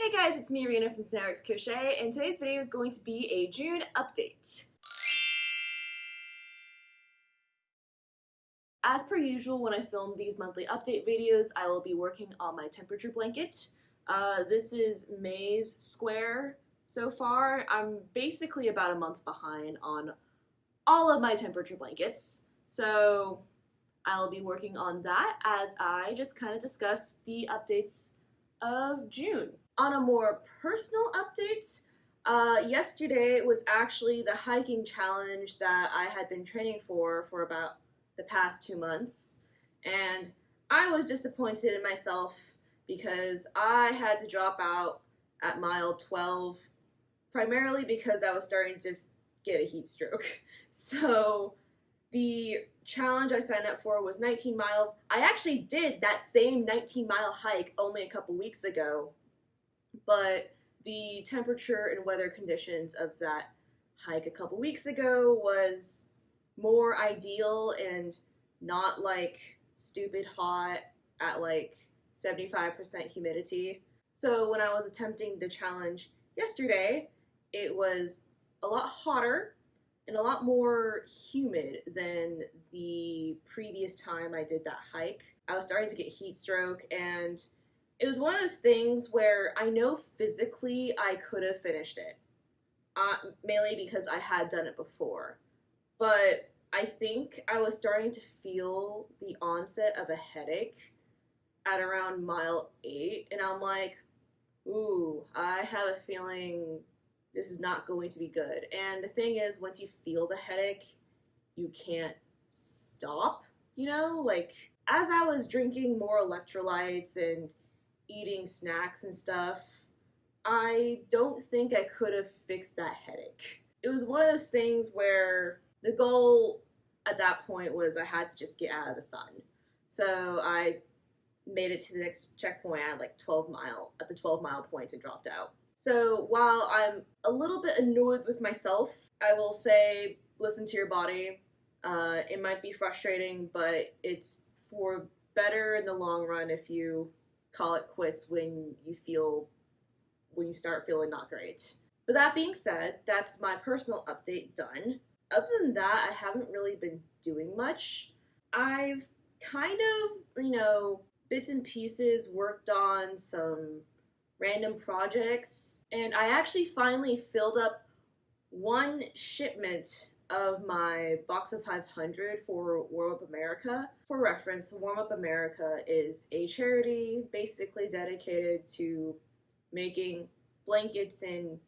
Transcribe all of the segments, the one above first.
Hey guys, it's me, Rena from Snarix Crochet, and today's video is going to be a June update. As per usual, when I film these monthly update videos, I will be working on my temperature blanket. This is May's square so far. I'm basically about a month behind on all of my temperature blankets, so I'll be working on that as I just kind of discuss the updates of June. On a more personal update, yesterday was actually the hiking challenge that I had been training for about the past 2 months, and I was disappointed in myself because I had to drop out at mile 12, primarily because I was starting to get a heat stroke. So the challenge I signed up for was 19 miles. I actually did that same 19-mile hike only a couple weeks ago, but the temperature and weather conditions of that hike a couple weeks ago was more ideal and not like stupid hot at like 75% humidity. So when I was attempting the challenge yesterday, it was a lot hotter and a lot more humid than the previous time I did that hike. I was starting to get heat stroke, and it was one of those things where I know physically I could have finished it, mainly because I had done it before. But I think I was starting to feel the onset of a headache at around mile 8, and I'm like, ooh, I have a feeling this is not going to be good. And the thing is, once you feel the headache, you can't stop, you know? Like, as I was drinking more electrolytes and eating snacks and stuff, I don't think I could have fixed that headache. It was one of those things where the goal at that point was I had to just get out of the sun. So I made it to the next checkpoint at like the 12-mile point and dropped out. So while I'm a little bit annoyed with myself, I will say listen to your body. It might be frustrating, but it's for better in the long run if you call it quits when you start feeling not great. But that being said, that's my personal update done. Other than that, I haven't really been doing much. I've kind of, bits and pieces worked on some random projects, and I actually finally filled up one shipment of my box of 500 for Warm Up America. For reference, Warm Up America is a charity basically dedicated to making blankets and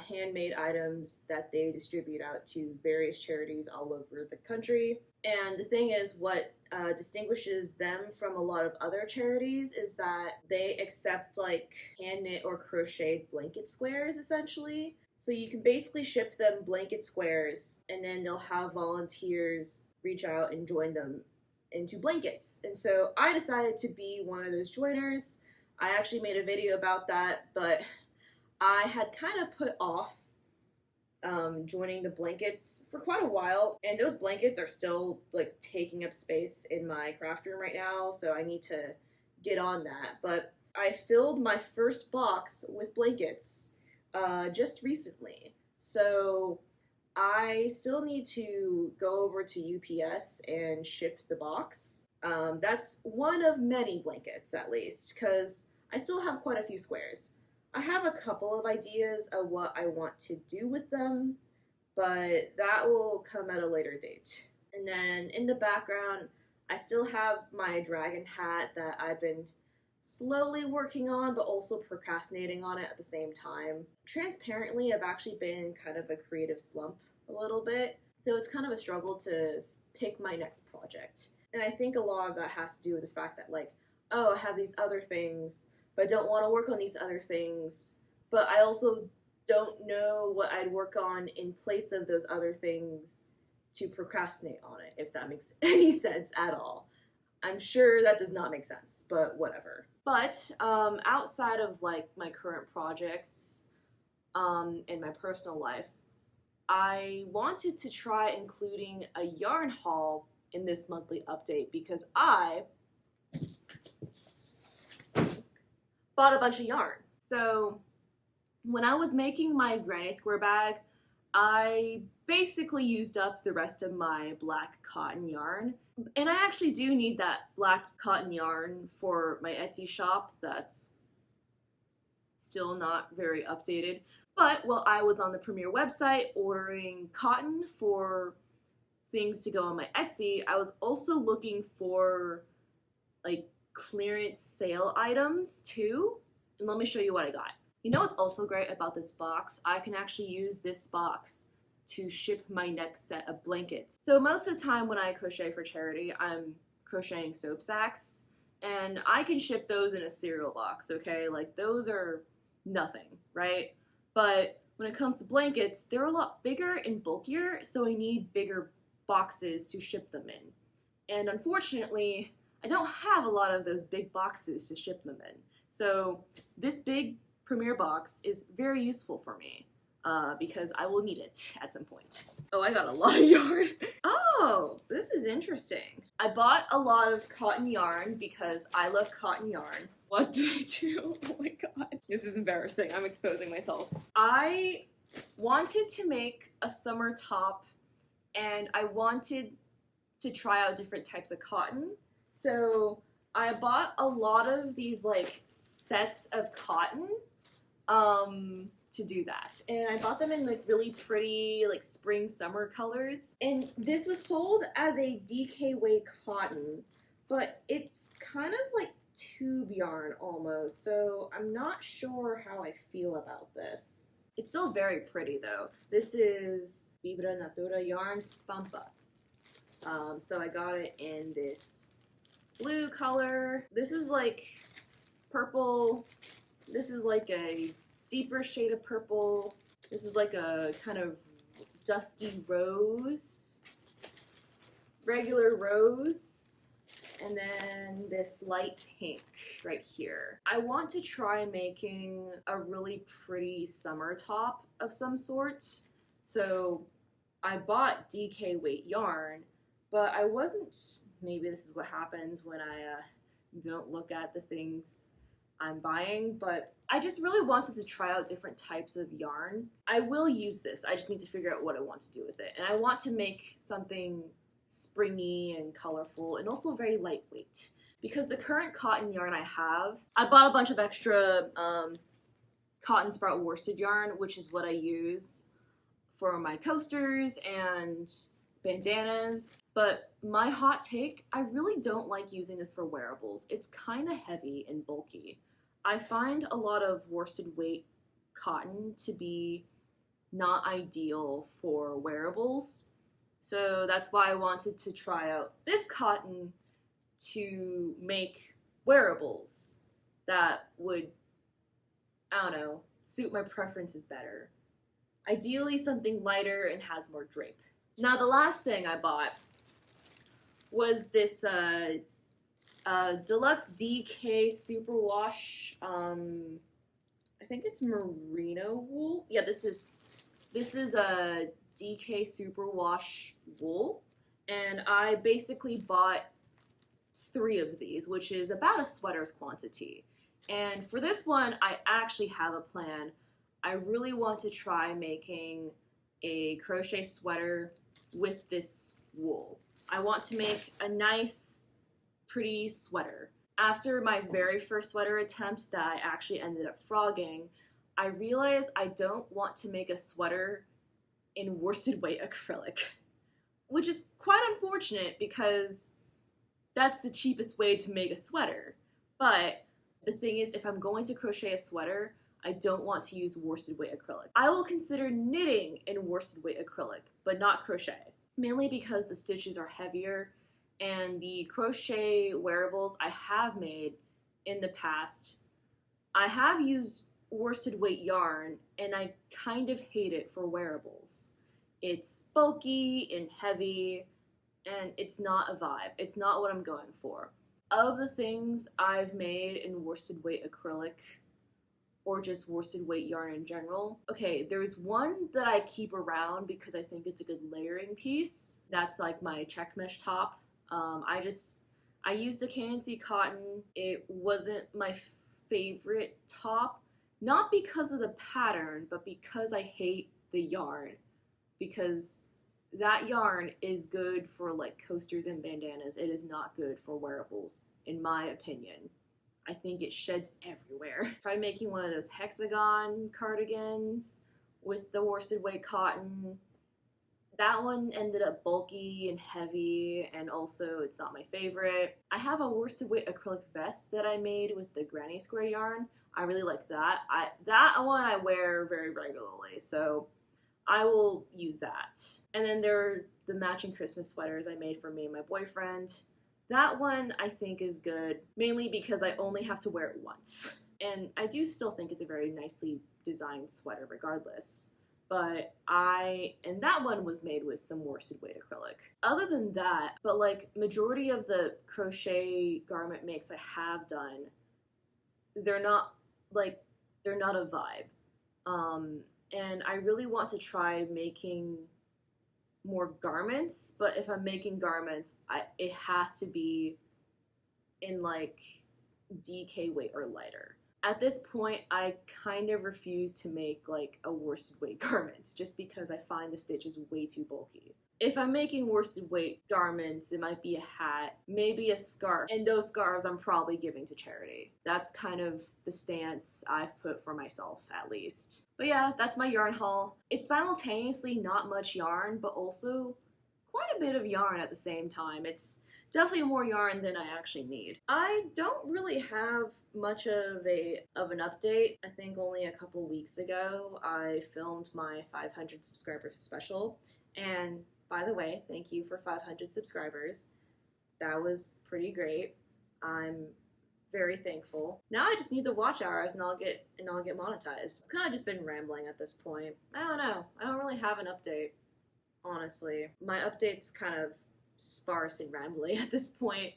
handmade items that they distribute out to various charities all over the country. And the thing is, what distinguishes them from a lot of other charities is that they accept like hand knit or crocheted blanket squares, essentially. So you can basically ship them blanket squares, and then they'll have volunteers reach out and join them into blankets. And so I decided to be one of those joiners. I actually made a video about that, but I had kind of put off joining the blankets for quite a while, and those blankets are still like taking up space in my craft room right now, so I need to get on that. But I filled my first box with blankets just recently, so I still need to go over to UPS and ship the box. That's one of many blankets, at least, because I still have quite a few squares. I have a couple of ideas of what I want to do with them, but that will come at a later date. And then in the background, I still have my dragon hat that I've been slowly working on, but also procrastinating on it at the same time. Transparently, I've actually been in kind of a creative slump a little bit, so it's kind of a struggle to pick my next project. And I think a lot of that has to do with the fact that, like, oh, I have these other things, but I don't want to work on these other things, but I also don't know what I'd work on in place of those other things to procrastinate on it, if that makes any sense at all. I'm sure that does not make sense, but whatever. But outside of like my current projects in my personal life, I wanted to try including a yarn haul in this monthly update because I bought a bunch of yarn. So when I was making my granny square bag, I basically used up the rest of my black cotton yarn. And I actually do need that black cotton yarn for my Etsy shop that's still not very updated. But while I was on the Premier website ordering cotton for things to go on my Etsy, I was also looking for like clearance sale items too. And let me show you what I got. You know what's also great about this box? I can actually use this box to ship my next set of blankets. So most of the time when I crochet for charity, I'm crocheting soap sacks, and I can ship those in a cereal box, okay? Like those are nothing, right? But when it comes to blankets, they're a lot bigger and bulkier, so I need bigger boxes to ship them in. And unfortunately, I don't have a lot of those big boxes to ship them in. So this big Premier box is very useful for me because I will need it at some point. Oh, I got a lot of yarn. Oh, this is interesting. I bought a lot of cotton yarn because I love cotton yarn. What did I do? Oh my god. This is embarrassing. I'm exposing myself. I wanted to make a summer top and I wanted to try out different types of cotton. So I bought a lot of these like sets of cotton to do that. And I bought them in like really pretty like spring summer colors. And this was sold as a DK weight cotton, but it's kind of like tube yarn almost. So I'm not sure how I feel about this. It's still very pretty though. This is Fibra Natura Yarns Pampa. So I got it in this blue color. This is like purple. This is like a deeper shade of purple. This is like a kind of dusky rose, regular rose, and then this light pink right here. I want to try making a really pretty summer top of some sort. So I bought DK weight yarn, but I wasn't, maybe this is what happens when I don't look at the things I'm buying, but I just really wanted to try out different types of yarn. I will use this, I just need to figure out what I want to do with it. And I want to make something springy and colorful and also very lightweight. Because the current cotton yarn I have, I bought a bunch of extra cotton sprout worsted yarn, which is what I use for my coasters and bandanas. But my hot take, I really don't like using this for wearables. It's kind of heavy and bulky. I find a lot of worsted weight cotton to be not ideal for wearables. So that's why I wanted to try out this cotton to make wearables that would, I don't know, suit my preferences better. Ideally something lighter and has more drape. Now the last thing I bought was this Deluxe DK Superwash, I think it's merino wool. Yeah, this is a DK Superwash wool, and I basically bought 3 of these, which is about a sweater's quantity. And for this one, I actually have a plan. I really want to try making a crochet sweater with this wool. I want to make a nice, pretty sweater. After my very first sweater attempt that I actually ended up frogging, I realized I don't want to make a sweater in worsted weight acrylic, which is quite unfortunate because that's the cheapest way to make a sweater. But the thing is, if I'm going to crochet a sweater, I don't want to use worsted weight acrylic. I will consider knitting in worsted weight acrylic, but not crochet, mainly because the stitches are heavier, and the crochet wearables I have made in the past, I have used worsted weight yarn, and I kind of hate it for wearables. It's bulky and heavy, and it's not a vibe. It's not what I'm going for. Of the things I've made in worsted weight acrylic, or just worsted weight yarn in general, okay, there's one that I keep around because I think it's a good layering piece. That's like my check mesh top. I used a K&C cotton. It wasn't my favorite top Not because of the pattern, but because I hate the yarn. Because that yarn is good for like coasters and bandanas. It is not good for wearables, in my opinion. I think it sheds everywhere. Tried making one of those hexagon cardigans with the worsted weight cotton. That one ended up bulky and heavy, and also it's not my favorite. I have a worsted weight acrylic vest that I made with the granny square yarn. I really like that. That one I wear very regularly, so I will use that. And then there are the matching Christmas sweaters I made for me and my boyfriend. That one I think is good, mainly because I only have to wear it once. And I do still think it's a very nicely designed sweater regardless. And that one was made with some worsted weight acrylic. Other than that, but like majority of the crochet garment makes I have done, they're not a vibe. And I really want to try making more garments, but if I'm making garments, it has to be in like DK weight or lighter. At this point, I kind of refuse to make like a worsted weight garments just because I find the stitches way too bulky. If I'm making worsted weight garments, it might be a hat, maybe a scarf, and those scarves I'm probably giving to charity. That's kind of the stance I've put for myself, at least. But yeah, that's my yarn haul. It's simultaneously not much yarn, but also quite a bit of yarn at the same time. It's definitely more yarn than I actually need. I don't really have much of an update. I think only a couple weeks ago I filmed my 500 subscriber special, and by the way, thank you for 500 subscribers. That was pretty great. I'm very thankful. Now I just need the watch hours and I'll get monetized. I've kind of just been rambling at this point. I don't know. I don't really have an update, honestly. My update's kind of sparse and rambly at this point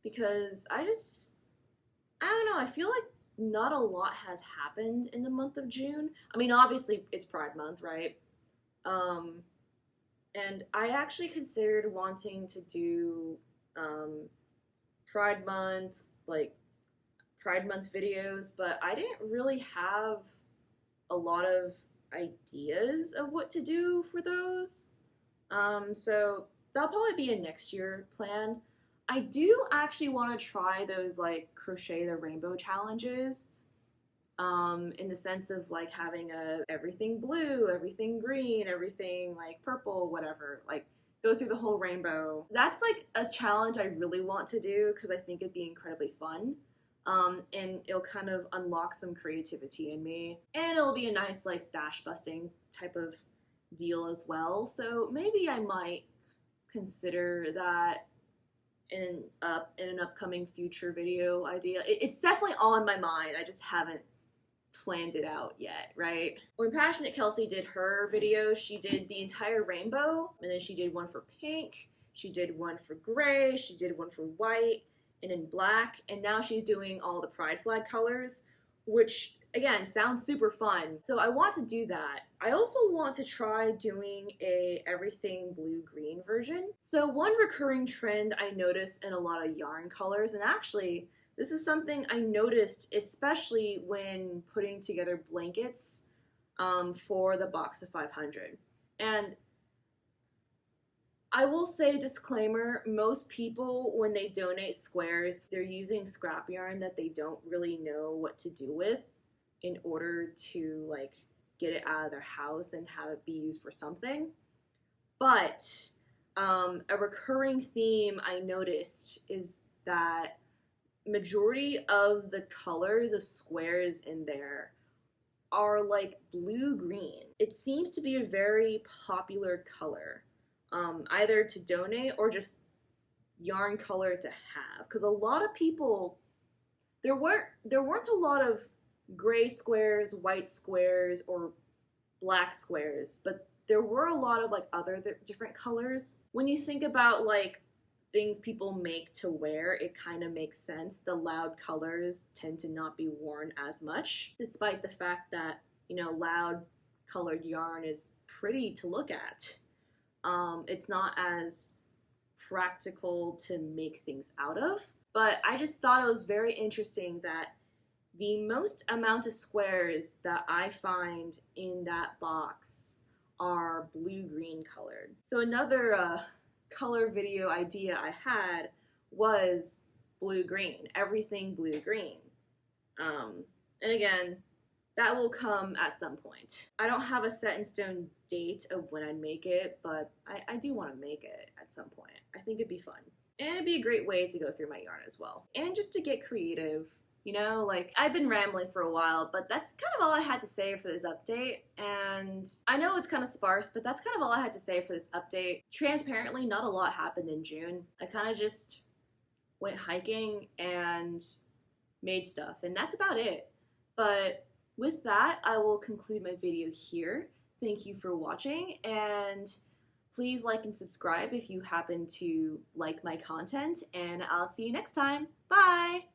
because I don't know, I feel like not a lot has happened in the month of June. I mean, obviously it's Pride Month, right? And I actually considered wanting to do Pride Month videos, but I didn't really have a lot of ideas of what to do for those. So that'll probably be a next year plan. I do actually want to try those like crochet the rainbow challenges, in the sense of like having everything blue, everything green, everything like purple, whatever, like go through the whole rainbow. That's like a challenge I really want to do because I think it'd be incredibly fun. And it'll kind of unlock some creativity in me, and it'll be a nice like stash busting type of deal as well. So maybe I might consider that in an upcoming future video idea. It's definitely on my mind. I just haven't planned it out yet, right? When Passionate Kelsey did her video, she did the entire rainbow, and then she did one for pink, she did one for gray, she did one for white, and in black, and now she's doing all the pride flag colors, which again sounds super fun. So I want to do that. I also want to try doing a everything blue green version. So one recurring trend I noticed in a lot of yarn colors, and actually this is something I noticed especially when putting together blankets for the box of 500. And I will say, disclaimer, most people when they donate squares, they're using scrap yarn that they don't really know what to do with in order to like get it out of their house and have it be used for something. But a recurring theme I noticed is that majority of the colors of squares in there are like blue-green. It seems to be a very popular color, either to donate or just yarn color to have. Because a lot of people, there weren't a lot of gray squares, white squares, or black squares, but there were a lot of like other different colors. When you think about like things people make to wear, it kind of makes sense. The loud colors tend to not be worn as much, despite the fact that, you know, loud colored yarn is pretty to look at. It's not as practical to make things out of, but I just thought it was very interesting that The most amount of squares that I find in that box are blue-green colored. So another color video idea I had was blue-green, everything blue-green. And again, that will come at some point. I don't have a set in stone date of when I'd make it, but I do want to make it at some point. I think it'd be fun. And it'd be a great way to go through my yarn as well. And just to get creative. You know, like, I've been rambling for a while, but that's kind of all I had to say for this update, and I know it's kind of sparse, but that's kind of all I had to say for this update. Transparently, not a lot happened in June. I kind of just went hiking and made stuff, and that's about it. But with that, I will conclude my video here. Thank you for watching, and please like and subscribe if you happen to like my content, and I'll see you next time. Bye!